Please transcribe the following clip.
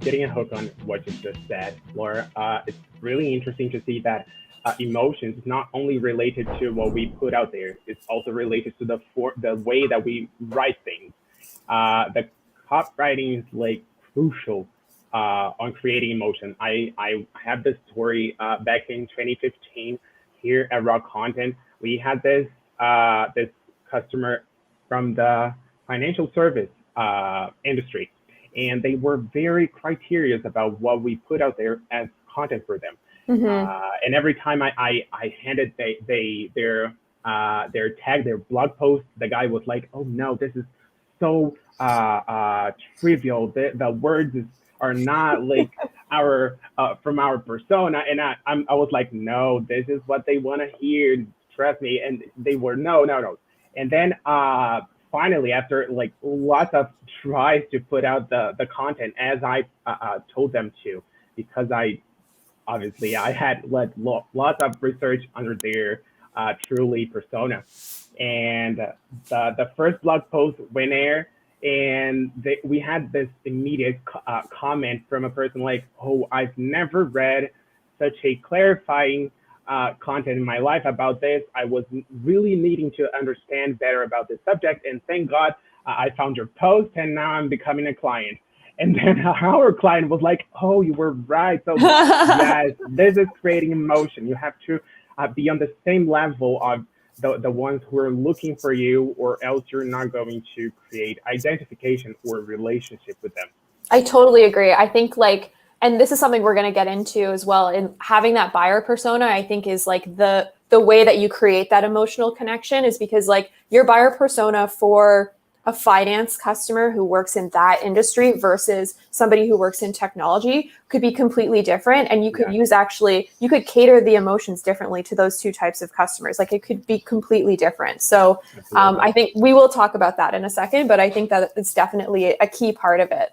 getting a hook on what you just said, Laura. It's really interesting to see that emotions is not only related to what we put out there; it's also related to the way that we write things. The copywriting is like crucial on creating emotion. I have this story back in 2015 here at Raw Content. We had this customer from the financial service industry, and they were very criterious about what we put out there as content for them. Mm-hmm. And every time I handed their tag, their blog post, the guy was like, "Oh no, this is so trivial. The words are not like our from our persona." And I was like, "No, this is what they want to hear. Trust me." And they were no, no, no. And then finally, after like lots of tries to put out the content as I told them to, because I had lots of research under their truly persona. And the first blog post went there, and we had this immediate comment from a person like, "Oh, I've never read such a clarifying content in my life about this. I was really needing to understand better about this subject, and thank God I found your post, and now I'm becoming a client." And then our client was like, "Oh, you were right. So yes, this is creating emotion. You have to be on the same level of the ones who are looking for you, or else you're not going to create identification or relationship with them." I totally agree. I think like, and this is something we're going to get into as well. And having that buyer persona, I think is like the way that you create that emotional connection is because like your buyer persona for a finance customer who works in that industry versus somebody who works in technology could be completely different. And you could you could cater the emotions differently to those two types of customers. Like it could be completely different. So I think we will talk about that in a second, but I think that it's definitely a key part of it.